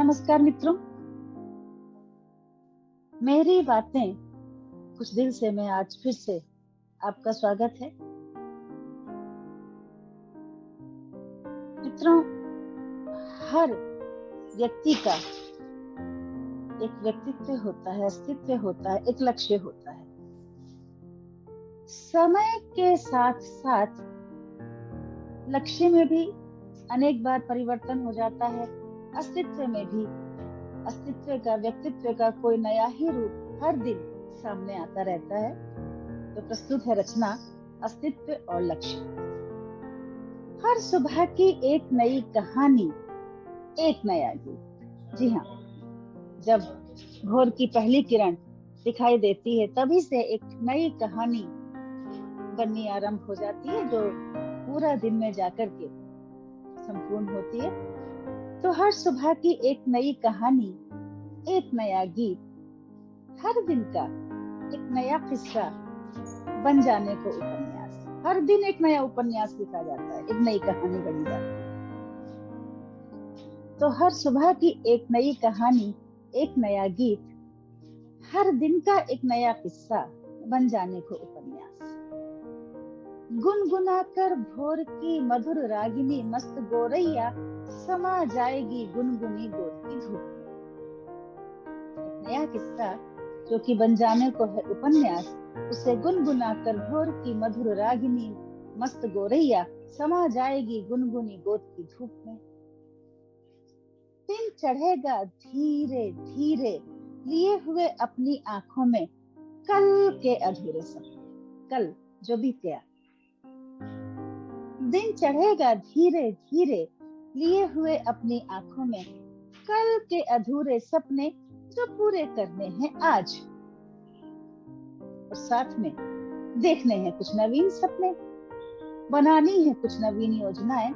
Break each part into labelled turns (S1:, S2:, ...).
S1: नमस्कार मित्रों, मेरी बातें कुछ दिल से में आज फिर से आपका स्वागत है। मित्रों, हर व्यक्ति का एक व्यक्तित्व होता है, अस्तित्व होता है, एक लक्ष्य होता है। समय के साथ साथ लक्ष्य में भी अनेक बार परिवर्तन हो जाता है, अस्तित्व में भी। अस्तित्व का, व्यक्तित्व का कोई नया ही रूप हर दिन सामने आता रहता है। तो प्रस्तुत है रचना अस्तित्व और लक्ष्य। हर सुबह की एक नई कहानी, एक नया गीत। जी हाँ, जब भोर की पहली किरण दिखाई देती है तभी से एक नई कहानी बननी आरंभ हो जाती है, जो पूरा दिन में जाकर के संपूर्ण होती है। तो हर सुबह की एक नई कहानी, एक नया गीत, हर दिन का एक नया किस्सा बन जाने को उपन्यास। हर दिन एक नया उपन्यास लिखा जाता है, एक नई कहानी बनी जाती है। तो हर सुबह की एक नई कहानी, एक नया गीत, हर दिन का एक नया किस्सा बन जाने को उपन्यास। गुनगुनाकर भोर की मधुर रागिनी मस्त गोरैया समा जाएगी गुनगुनी गोद की धूप में। एक नया किस्सा जो कि बन जाने को है उपन्यास, उसे गुनगुनाकर भोर की मधुर रागिनी मस्त गोरैया समा जाएगी गुनगुनी गोद की धूप में। दिन चढ़ेगा धीरे धीरे लिए हुए अपनी आंखों में कल के अधूरे सपने, कल जो बीत गया। दिन चढ़ेगा धीरे धीरे लिए हुए अपनी आंखों में कल के अधूरे सपने जो पूरे करने हैं आज। और साथ में देखने हैं कुछ नवीन सपने, बनानी है कुछ नवीन योजनाएं,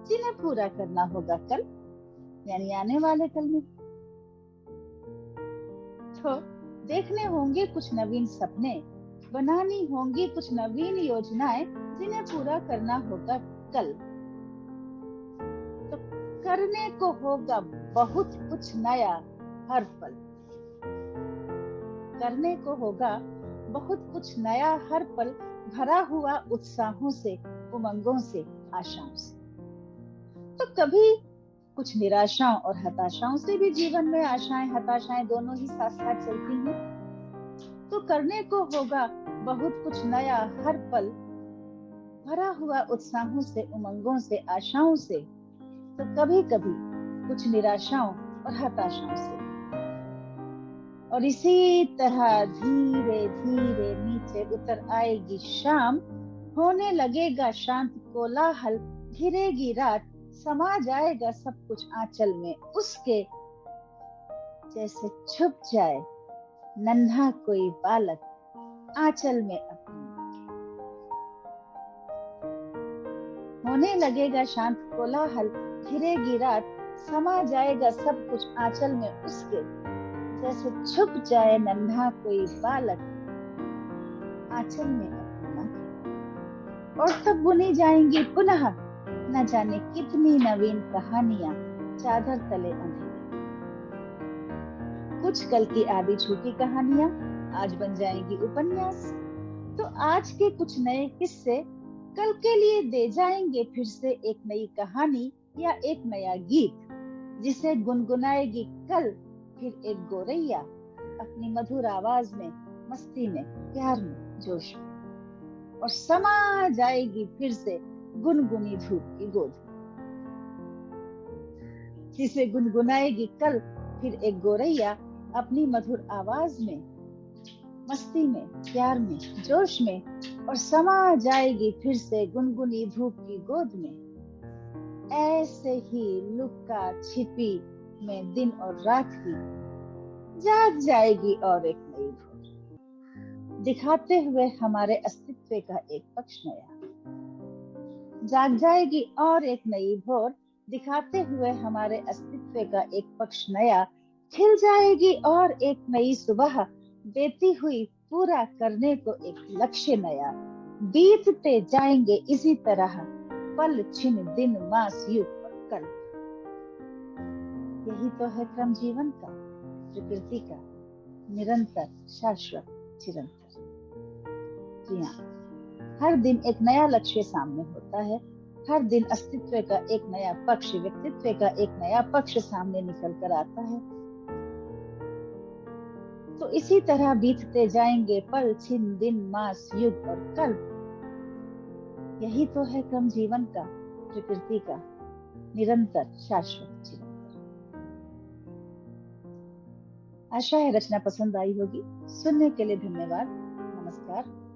S1: जिन्हें पूरा करना होगा कल, यानी आने वाले कल में। तो देखने होंगे कुछ नवीन सपने, बनानी होंगी कुछ नवीन योजनाएं, जिन्हें पूरा करना होगा कल। तो करने को होगा बहुत कुछ नया हर पल। करने को होगा बहुत कुछ नया हर पल, भरा हुआ उत्साहों से, उमंगों से, आशाओं से। तो कभी कुछ निराशाओं और हताशाओं से भी जीवन में आशाएं हताशाएं दोनों ही साथ साथ चलती हैं। तो करने को होगा बहुत कुछ नया हर पल, भरा हुआ उत्साहों से, उमंगों से, आशाओं से। तो कभी कभी कुछ निराशाओं और हताशाओं से। और इसी तरह धीरे धीरे नीचे उतर आएगी शाम, होने लगेगा शांत कोलाहल, घिरेगी रात, समा जाएगा सब कुछ आंचल में उसके, जैसे छुप जाए नन्हा कोई बालक आंचल में अपनी। होने लगेगा शांत कोलाहल, घिरेगी रात, समा जाएगा सब कुछ आंचल में उसके, जैसे छुप जाए नन्हा कोई बालक आंचल में अपनी मां के। और तब बुनी जाएंगी पुनः न जाने कितनी नवीन कहानियां चादर तले अंधेरे। कुछ कल की आधी छूटी कहानियां आज बन जाएंगी उपन्यास। तो आज के कुछ नए किस्से कल के लिए दे जाएंगे फिर से एक नई कहानी या एक नया गीत, जिसे गुनगुनाएगी कल फिर एक गोरैया अपनी मधुर आवाज में, मस्ती में, प्यार में, जोश में। और समा जाएगी फिर से गुनगुनी धूप की गोद में, जिसे गुनगुनाएगी कल फिर एक गोरैया अपनी मधुर आवाज में, मस्ती में, प्यार में, जोश में। और समा जाएगी फिर से गुनगुनी धूप की गोद में। ऐसे ही लुका छिपी में दिन और रात की जाग जाएगी और एक नई भोर, दिखाते हुए हमारे अस्तित्व का एक पक्ष नया। जाग जाएगी और एक नई भोर, दिखाते हुए हमारे अस्तित्व का एक पक्ष नया। खिल जाएगी और एक नई सुबह, देती हुई पूरा करने को एक लक्ष्य नया। बीतते जाएंगे इसी तरह पल, छिन, दिन, मास, युग और कल। यही तो है क्रम जीवन का, प्रकृति का, निरंतर, शाश्वत, चिरंतर। जी हाँ, हर दिन एक नया लक्ष्य सामने होता है। हर दिन अस्तित्व का एक नया पक्ष, व्यक्तित्व का एक नया पक्ष सामने निकल कर आता है। तो इसी तरह बीतते जाएंगे पल, छिन, दिन, मास, युग और कल्प। यही तो है क्रम जीवन का, प्रकृति का, निरंतर, शाश्वत, चिरंतर। आशा है रचना पसंद आई होगी। सुनने के लिए धन्यवाद। नमस्कार।